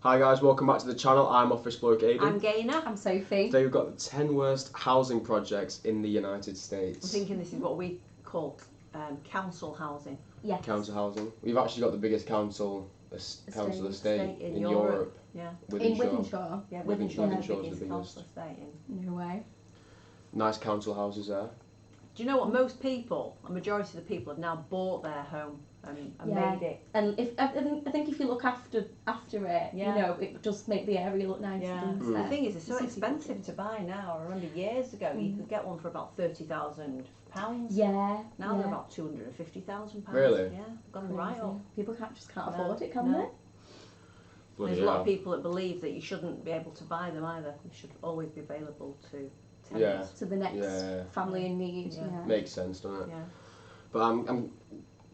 Hi guys, welcome back to the channel. I'm Office Bloke Aidan. I'm Gaynor. I'm Sophie. Today we've got the 10 worst housing projects in the United States. I'm thinking this is what we call council housing. Yes. Council housing. We've actually got the biggest council estate in Europe. Yeah. In Wythenshawe. Yeah, Wythenshawe's the the biggest biggest. council estate in. No way. Nice council houses there. Do you know what? Most people, a majority of the people, have now bought their home and made it. And I think if you look after it, you know, it does make the area look nicer. Yeah. The thing is, it's so expensive to buy now. I remember years ago, you could get one for about £30,000. Yeah. Now they're about £250,000. Really? Yeah, gone right up. People can't afford it, can they? There's a lot of people that believe that you shouldn't be able to buy them either. You should always be available to tenants. To the next family in need. Yeah. Makes sense, doesn't it? Yeah. But I'm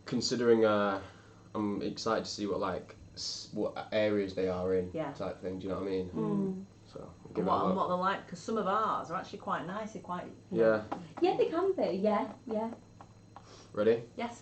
considering. I'm excited to see what areas they are in. Yeah. Type thing. Do you know what I mean? Mm. So. And what they're like, because some of ours are actually quite nice. They're quite. Yeah. Yeah, they can be. Yeah. Ready? Yes.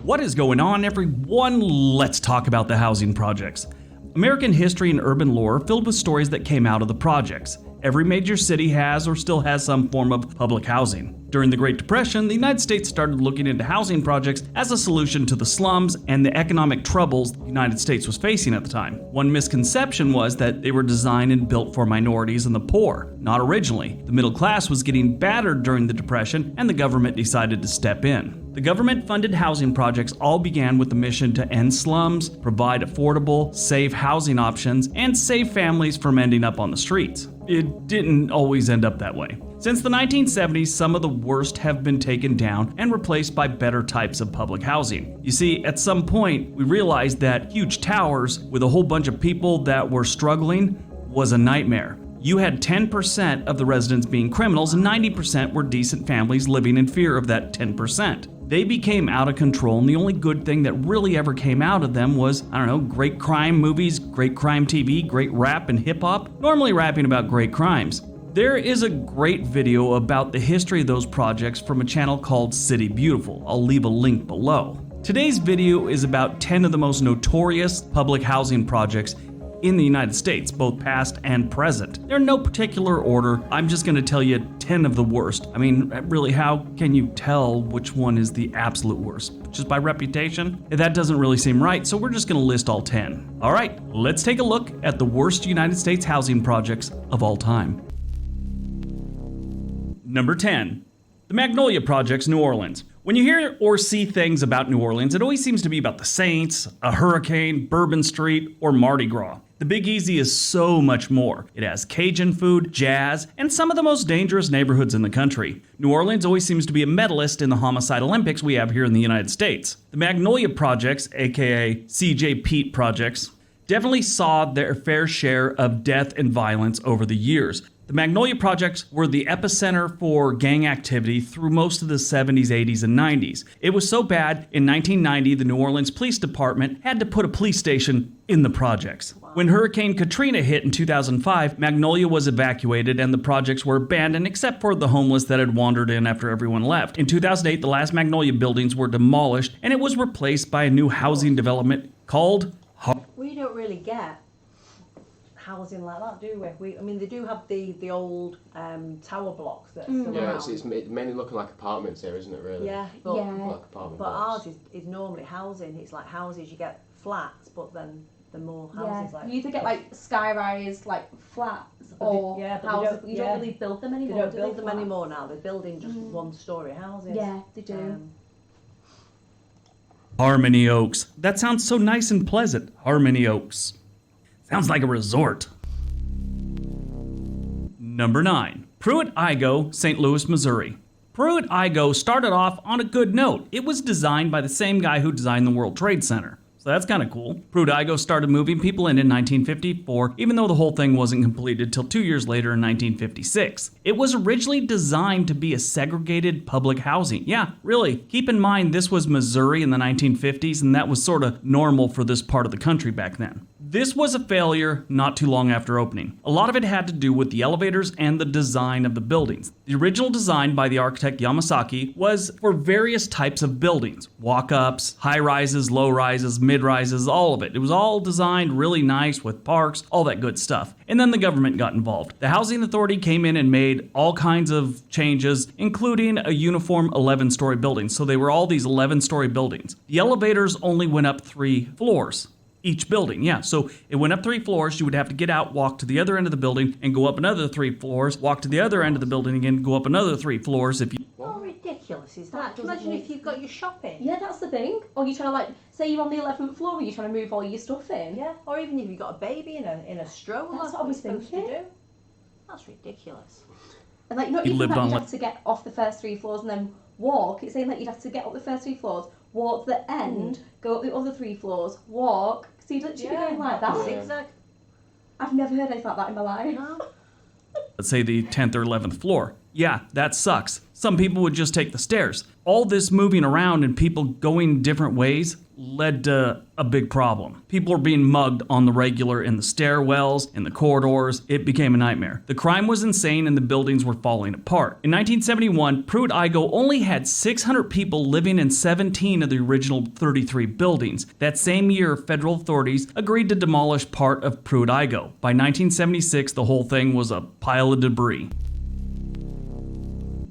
What is going on, everyone? Let's talk about the housing projects. American history and urban lore filled with stories that came out of the projects. Every major city has or still has some form of public housing. During the Great Depression, the United States started looking into housing projects as a solution to the slums and the economic troubles the United States was facing at the time. One misconception was that they were designed and built for minorities and the poor. Not originally. The middle class was getting battered during the Depression, and the government decided to step in. The government-funded housing projects all began with the mission to end slums, provide affordable, safe housing options, and save families from ending up on the streets. It didn't always end up that way. Since the 1970s, some of the worst have been taken down and replaced by better types of public housing. You see, at some point, we realized that huge towers with a whole bunch of people that were struggling was a nightmare. You had 10% of the residents being criminals and 90% were decent families living in fear of that 10%. They became out of control, and the only good thing that really ever came out of them was, great crime movies, great crime TV, great rap and hip hop, normally rapping about great crimes. There is a great video about the history of those projects from a channel called City Beautiful. I'll leave a link below. Today's video is about 10 of the most notorious public housing projects in the United States, both past and present. They're in no particular order. I'm just going to tell you 10 of the worst. I mean, really, how can you tell which one is the absolute worst? Just by reputation? That doesn't really seem right, so we're just going to list all 10. All right, let's take a look at the worst United States housing projects of all time. Number 10, the Magnolia Projects, New Orleans. When you hear or see things about New Orleans, it always seems to be about the Saints, a hurricane, Bourbon Street, or Mardi Gras. The Big Easy is so much more. It has Cajun food, jazz, and some of the most dangerous neighborhoods in the country. New Orleans always seems to be a medalist in the homicide Olympics we have here in the United States. The Magnolia Projects, aka CJ Pete Projects, definitely saw their fair share of death and violence over the years. The Magnolia Projects were the epicenter for gang activity through most of the 70s, 80s, and 90s. It was so bad, in 1990, the New Orleans Police Department had to put a police station in the projects. When Hurricane Katrina hit in 2005, Magnolia was evacuated and the projects were abandoned except for the homeless that had wandered in after everyone left. In 2008, the last Magnolia buildings were demolished and it was replaced by a new housing development called... We don't really get housing like that, do we? I mean, they do have the old tower blocks that are still around. It's mainly looking like apartments here, isn't it, really? Yeah, but, but ours is normally housing. It's like houses, you get flats, but then the more houses you either get like sky-rise flats or houses, but you don't really build them anymore. They don't build them anymore now. They're building just one-story houses. Yeah, they do. Harmony Oaks. That sounds so nice and pleasant. Harmony Oaks. Sounds like a resort. Number 9. Pruitt IGo, St. Louis, Missouri. Pruitt IGo started off on a good note. It was designed by the same guy who designed the World Trade Center. So that's kind of cool. Pruitt IGo started moving people in 1954, even though the whole thing wasn't completed till 2 years later in 1956. It was originally designed to be a segregated public housing. Yeah, really. Keep in mind this was Missouri in the 1950s, and that was sort of normal for this part of the country back then. This was a failure not too long after opening. A lot of it had to do with the elevators and the design of the buildings. The original design by the architect Yamasaki was for various types of buildings. Walk-ups, high-rises, low-rises, mid-rises, all of it. It was all designed really nice with parks, all that good stuff. And then the government got involved. The Housing Authority came in and made all kinds of changes, including a uniform 11-story building. So they were all these 11-story buildings. The elevators only went up 3 floors. Each building, yeah. So it went up 3 floors. You would have to get out, walk to the other end of the building, and go up another 3 floors, walk to the other end of the building again, go up another 3 floors. If you How ridiculous is that? Imagine if you've got your shopping. Yeah, that's the thing. Or you're trying to, like, say you're on the 11th floor and you're trying to move all your stuff in. Yeah, or even if you've got a baby in a stroller. That's what I was you're supposed thinking. to do. That's ridiculous. And, like, not You even lived like on you'd like- have to get off the first 3 floors and then walk. It's saying like you'd have to get up the first 3 floors, walk to the end, go up the other 3 floors, walk. So you'd literally be going like that. Zigzag. I've never heard anything like that in my life. No. let's say the 10th or 11th floor. Yeah, that sucks. Some people would just take the stairs. All this moving around and people going different ways led to a big problem. People were being mugged on the regular in the stairwells, in the corridors. It became a nightmare. The crime was insane and the buildings were falling apart. In 1971, Pruitt IGo only had 600 people living in 17 of the original 33 buildings. That same year, federal authorities agreed to demolish part of Pruitt IGo. By 1976, the whole thing was a pile of debris.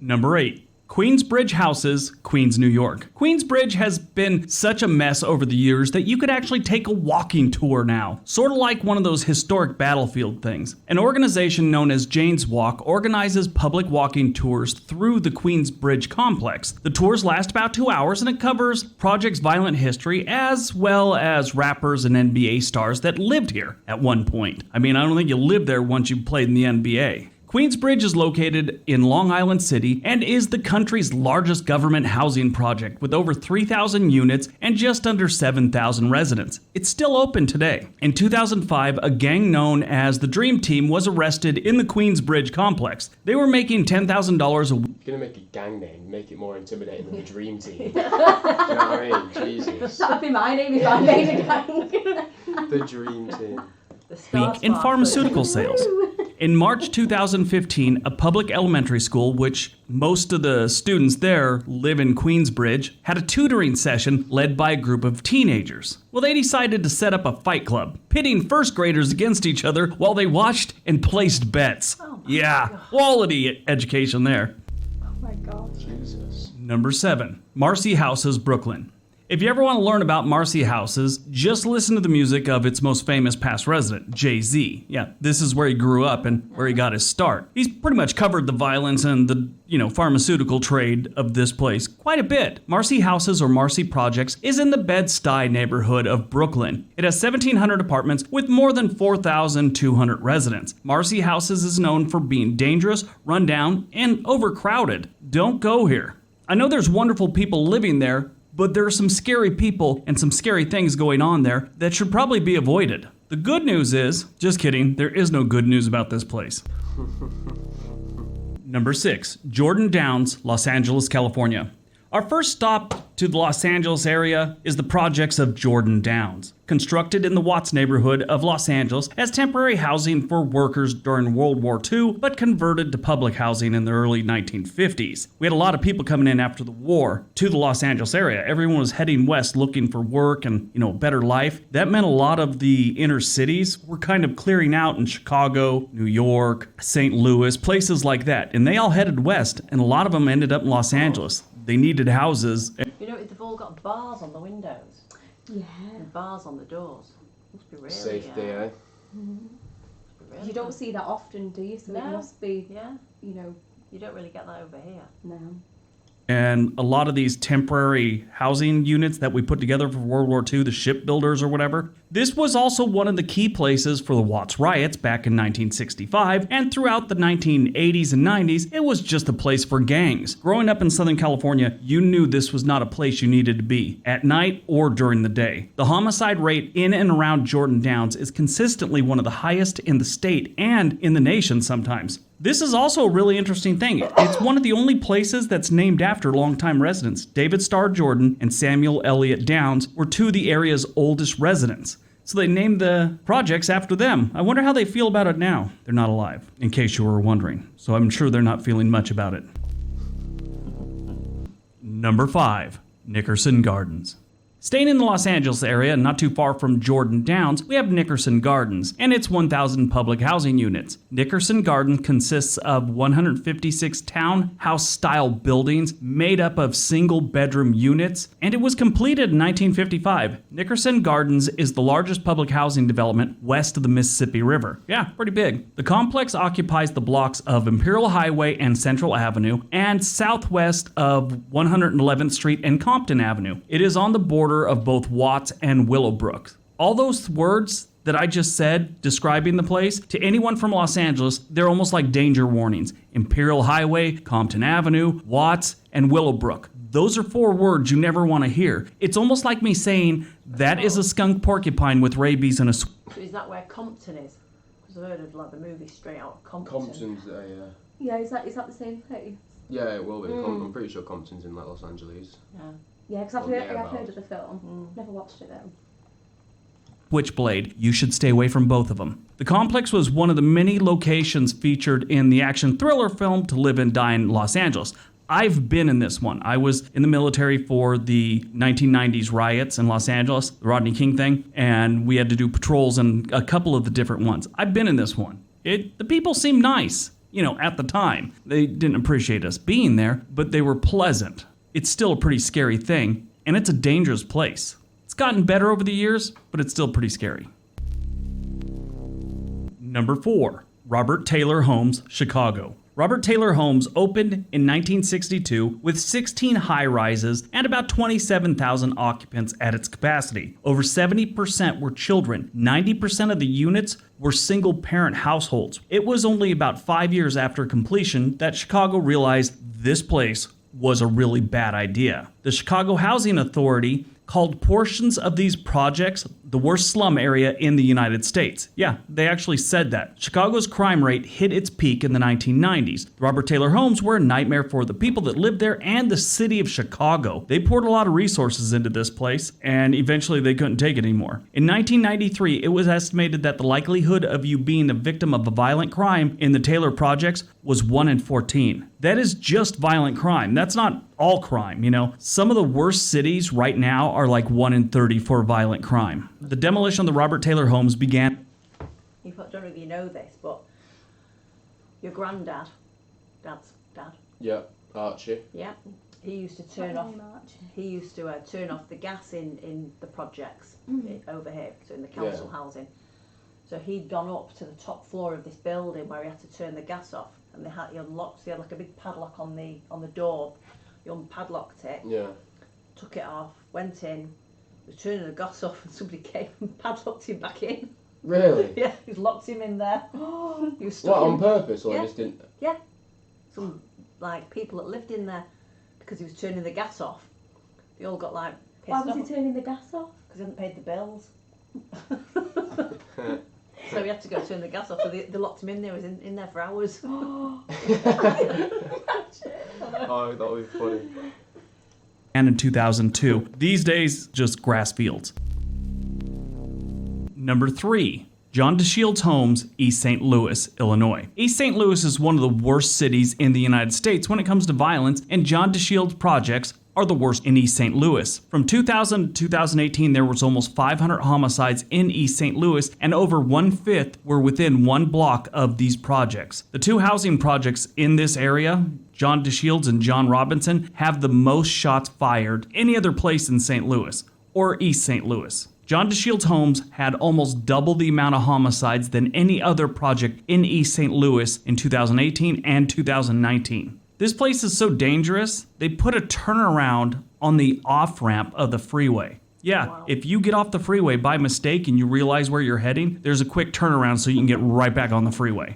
Number 8. Queensbridge Houses, Queens, New York. Queensbridge has been such a mess over the years that you could actually take a walking tour now, sort of like one of those historic battlefield things. An organization known as Jane's Walk organizes public walking tours through the Queensbridge complex. The tours last about 2 hours and it covers project's violent history as well as rappers and NBA stars that lived here at one point. I mean, I don't think you lived there once you played in the NBA. Queensbridge is located in Long Island City and is the country's largest government housing project with over 3,000 units and just under 7,000 residents. It's still open today. In 2005, a gang known as the Dream Team was arrested in the Queensbridge complex. They were making $10,000 a week. If you're going to make a gang name, make it more intimidating than the Dream Team. Do you know what I mean? Jesus. That'd be my name if I made a gang. The Dream Team. Week in pharmaceutical sales. In March 2015, a public elementary school, which most of the students there live in Queensbridge, had a tutoring session led by a group of teenagers. Well, they decided to set up a fight club, pitting first graders against each other while they watched and placed bets. Quality education there. Oh my god. Jesus. Number 7, Marcy Houses, Brooklyn. If you ever want to learn about Marcy Houses, just listen to the music of its most famous past resident, Jay-Z. Yeah, this is where he grew up and where he got his start. He's pretty much covered the violence and the, pharmaceutical trade of this place quite a bit. Marcy Houses or Marcy Projects is in the Bed-Stuy neighborhood of Brooklyn. It has 1,700 apartments with more than 4,200 residents. Marcy Houses is known for being dangerous, rundown, and overcrowded. Don't go here. I know there's wonderful people living there, but there are some scary people and some scary things going on there that should probably be avoided. The good news is, just kidding, there is no good news about this place. Number 6, Jordan Downs, Los Angeles, California. Our first stop to the Los Angeles area is the projects of Jordan Downs, constructed in the Watts neighborhood of Los Angeles as temporary housing for workers during World War II, but converted to public housing in the early 1950s. We had a lot of people coming in after the war to the Los Angeles area. Everyone was heading west looking for work and, better life. That meant a lot of the inner cities were kind of clearing out in Chicago, New York, St. Louis, places like that. And they all headed west, and a lot of them ended up in Los Angeles. They needed houses. They've all got bars on the windows. Yeah. And bars on the doors. Must be really Safety, eh? Really You don't see that often, do you? So it No. must be, Yeah, you don't really get that over here. no. And a lot of these temporary housing units that we put together for World War II, the shipbuilders or whatever, this was also one of the key places for the Watts riots back in 1965, and throughout the 1980s and 90s, it was just a place for gangs. Growing up in Southern California, you knew this was not a place you needed to be, at night or during the day. The homicide rate in and around Jordan Downs is consistently one of the highest in the state and in the nation sometimes. This is also a really interesting thing. It's one of the only places that's named after longtime residents. David Starr Jordan and Samuel Eliot Downs were two of the area's oldest residents. So they named the projects after them. I wonder how they feel about it now. They're not alive, in case you were wondering. So I'm sure they're not feeling much about it. Number 5, Nickerson Gardens. Staying in the Los Angeles area, not too far from Jordan Downs, we have Nickerson Gardens and its 1,000 public housing units. Nickerson Gardens consists of 156 townhouse-style buildings made up of single-bedroom units, and it was completed in 1955. Nickerson Gardens is the largest public housing development west of the Mississippi River. Yeah, pretty big. The complex occupies the blocks of Imperial Highway and Central Avenue and southwest of 111th Street and Compton Avenue. It is on the border of both Watts and Willowbrook. All those words that I just said describing the place, to anyone from Los Angeles, they're almost like danger warnings. Imperial Highway, Compton Avenue, Watts, and Willowbrook. Those are 4 words you never want to hear. It's almost like me saying, that is a skunk porcupine with rabies and a... So is that where Compton is? Because I've heard of like the movie Straight Out of Compton. Compton's there, yeah. Yeah, is that the same place? Yeah, it will be. I'm pretty sure Compton's in like Los Angeles. Yeah. Yeah, because I've heard of the film. Never watched it though. Switchblade. You should stay away from both of them. The complex was one of the many locations featured in the action thriller film To Live and Die in Los Angeles. I've been in this one. I was in the military for the 1990s riots in Los Angeles, the Rodney King thing, and we had to do patrols in a couple of the different ones. I've been in this one. The people seemed nice, at the time. They didn't appreciate us being there, but they were pleasant. It's still a pretty scary thing, and it's a dangerous place. It's gotten better over the years, but it's still pretty scary. Number 4, Robert Taylor Homes, Chicago. Robert Taylor Homes opened in 1962 with 16 high-rises and about 27,000 occupants at its capacity. Over 70% were children. 90% of the units were single-parent households. It was only about 5 years after completion that Chicago realized this place was a really bad idea. The Chicago Housing Authority called portions of these projects the worst slum area in the United States. Yeah, they actually said that. Chicago's crime rate hit its peak in the 1990s. The Robert Taylor Homes were a nightmare for the people that lived there and the city of Chicago. They poured a lot of resources into this place, and eventually they couldn't take it anymore. In 1993, it was estimated that the likelihood of you being a victim of a violent crime in the Taylor projects was 1 in 14. That is just violent crime. That's not all crime, Some of the worst cities right now are like 1 in 30 for violent crime. The demolition of the Robert Taylor Homes began... You don't know if you know this, but your granddad, Dad's dad. Yeah, Archie. Yeah, he used to turn off the gas in the projects over here, so in the council housing. So he'd gone up to the top floor of this building where he had to turn the gas off, and he had like a big padlock on the door. He unpadlocked it. Yeah. Took it off, went in, was turning the gas off, and somebody came and padlocked him back in. Really? Yeah, he's locked him in there. He was stuck what, on purpose, or just didn't? Yeah. Some people that lived in there, because he was turning the gas off. They all got pissed off. Why was he turning the gas off? Because he hadn't paid the bills. So he had to go turn the gas off. So they locked him in there. He was in there for hours. Oh, that would be funny. And in 2002. These days, just grass fields. Number 3, John DeShields Homes, East St. Louis, Illinois. East St. Louis is one of the worst cities in the United States when it comes to violence, and John DeShields projects are the worst in East St. Louis. From 2000 to 2018, there was almost 500 homicides in East St. Louis, and over 1/5 were within 1 block of these projects. The 2 housing projects in this area, John DeShields and John Robinson, have the most shots fired any other place in St. Louis, or East St. Louis. John DeShields Homes had almost double the amount of homicides than any other project in East St. Louis in 2018 and 2019. This place is so dangerous, they put a turnaround on the off-ramp of the freeway. Yeah, wow. If you get off the freeway by mistake and you realize where you're heading, there's a quick turnaround so you can get right back on the freeway.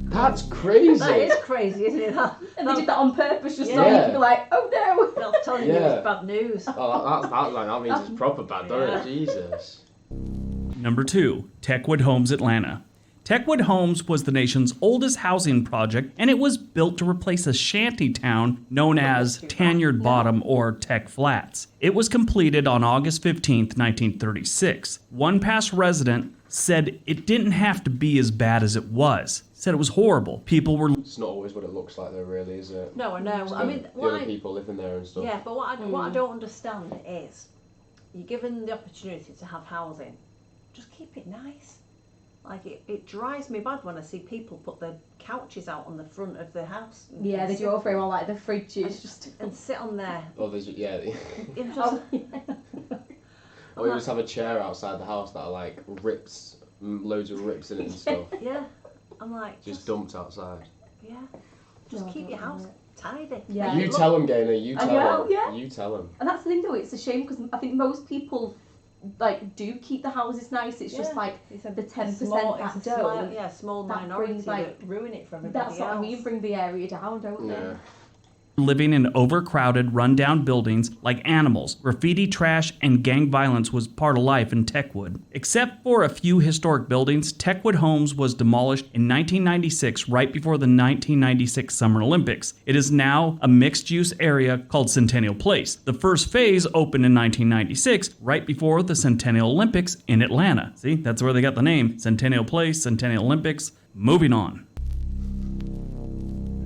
That's crazy. That is crazy, isn't it? And they did that on purpose just so you could be like, oh no. That's telling you it's bad news. Oh, that means it's proper bad, doesn't it? Jesus. Number 2, Techwood Homes, Atlanta. Techwood Homes was the nation's oldest housing project, and it was built to replace a shanty town known as Tanyard Bottom or Tech Flats. It was completed on August 15th, 1936. One past resident said it didn't have to be as bad as it was. Said it was horrible. People were... It's not always what it looks like though, really, is it? No, I know. I mean, the other people living there and stuff. Yeah, but what I don't understand is, you're given the opportunity to have housing, just keep it nice. Like, it drives me mad when I see people put their couches out on the front of their house. Yeah, they do over them on like the fridges, just and sit on there. Oh, there's yeah. It's just, Or you just have a chair outside the house that are like rips, loads of rips in it and stuff. yeah, I'm like Just dumped outside. Yeah, just keep your house tidy. Yeah. You tell them, Gaynor. You tell them. Yeah. You tell them. And that's the thing though, it's a shame because I think most people like do keep the houses nice. It's just like it's the 10% small, that it's don't. A small that minority brings, like, that ruin it for everybody That's what I mean, bring the area down, don't Yeah. they? living in overcrowded, rundown buildings like animals. Graffiti, trash, and gang violence was part of life in Techwood. Except for a few historic buildings, Techwood Homes was demolished in 1996, right before the 1996 Summer Olympics. It is now a mixed-use area called Centennial Place. The first phase opened in 1996, right before the Centennial Olympics in Atlanta. See, that's where they got the name, Centennial Place, Centennial Olympics. Moving on.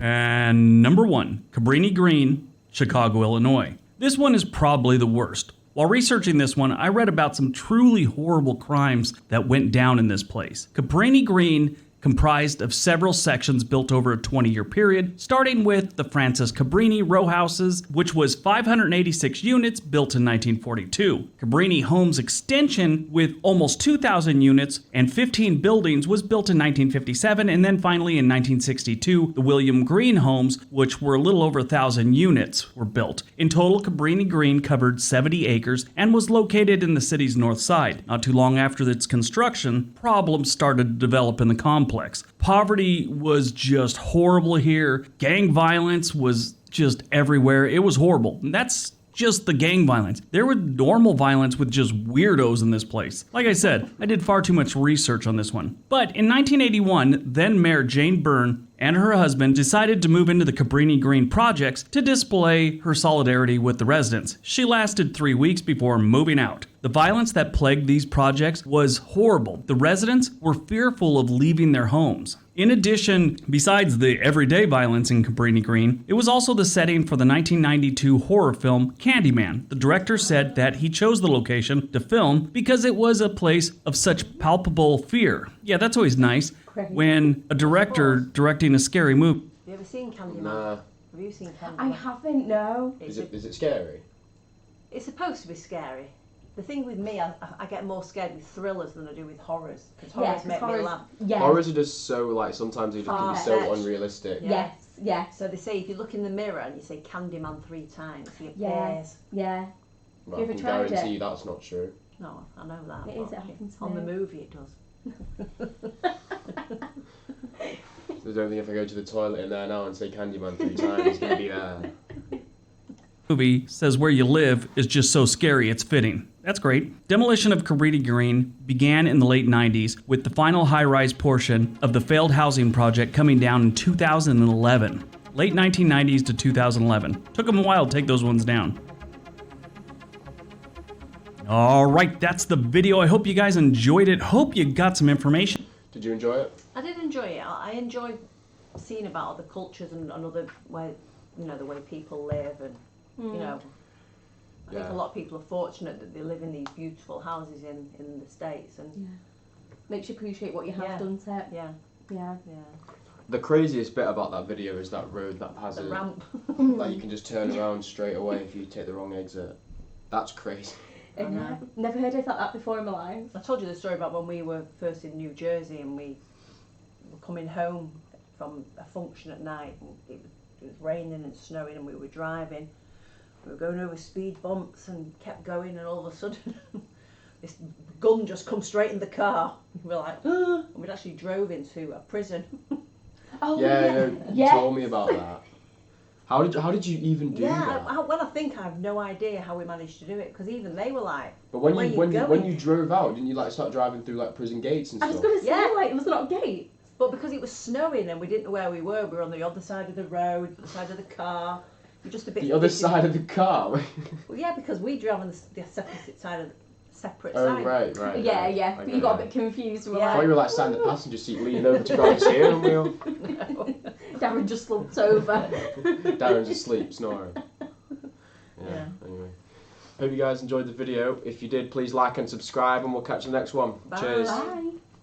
And number 1, Cabrini Green, Chicago, Illinois. This one is probably the worst. While researching this one, I read about some truly horrible crimes that went down in this place. Cabrini Green comprised of several sections built over a 20-year period, starting with the Francis Cabrini row houses, which was 586 units built in 1942. Cabrini Homes extension, with almost 2,000 units and 15 buildings, was built in 1957, and then finally in 1962, the William Green Homes, which were a little over 1,000 units, were built. In total, Cabrini Green covered 70 acres and was located in the city's north side. Not too long after its construction, problems started to develop in the complex. Poverty was just horrible here. Gang violence was just everywhere. It was horrible. And that's just the gang violence. There was normal violence with just weirdos in this place. Like I said, I did far too much research on this one. But in 1981, then Mayor Jane Byrne and her husband decided to move into the Cabrini Green projects to display her solidarity with the residents. She lasted 3 weeks before moving out. The violence that plagued these projects was horrible. The residents were fearful of leaving their homes. In addition, besides the everyday violence in Cabrini Green, it was also the setting for the 1992 horror film Candyman. The director said that he chose the location to film because it was a place of such palpable fear. Yeah, that's always nice when a director directing a scary movie. Have you ever seen Candyman? Nah. Have you seen Candyman? I haven't, no. Is it scary? It's supposed to be scary. The thing with me, I get more scared with thrillers than I do with horrors. Because horrors make me laugh. Yeah. Horrors are just so, like, sometimes they just can be so Far-fetched. unrealistic. Yes, yes. So they say if you look in the mirror and you say Candyman 3 times, he appears. Yeah. Well, You I ever can tried guarantee it? that's not true. No, I know that. It but is, it happens to on the me. movie it does. I don't think if I go to the toilet in there now and say Candyman 3 times, it's going to be there. Movie says where you live is just so scary it's fitting. That's great. Demolition of Cabrini Green began in the late 90s, with the final high-rise portion of the failed housing project coming down in 2011. Late 1990s to 2011. Took them a while to take those ones down. All right, that's the video. I hope you guys enjoyed it. Hope you got some information. Did you enjoy it? I did enjoy it. I enjoy seeing about other cultures and other way, the way people live and, I think a lot of people are fortunate that they live in these beautiful houses in the States. And Makes you appreciate what you have done, Tep. Yeah. The craziest bit about that video is that road that has The ramp. like you can just turn around straight away if you take the wrong exit. That's crazy. I know. Never heard anything like that before in my life. I told you the story about when we were first in New Jersey and we were coming home from a function at night. It was raining and snowing and we were driving. We were going over speed bumps and kept going, and all of a sudden this gun just come straight in the car. We were like, and we'd actually drove into a prison. You told me about that. How did you even do that? Well, I think I have no idea how we managed to do it, because even they were like, But when "Where you you drove out, didn't you like start driving through like prison gates and I stuff? was going to say, Yeah. like, was there not a gate? But because it was snowing and we didn't know where we were on the other side of the road, the side of the car. We're just a bit. The other side of the car. Well, yeah, because we drove on the separate side of the separate Oh side. right. Yeah, right. yeah. Okay, You got a yeah. bit confused. And Yeah. I thought like, you were like sat in the passenger seat, leaning over to grab the steering wheel. Darren just slumped over. Darren's asleep, snoring. Yeah. Anyway, hope you guys enjoyed the video. If you did, please like and subscribe, and we'll catch you in the next one. Bye. Cheers. Bye.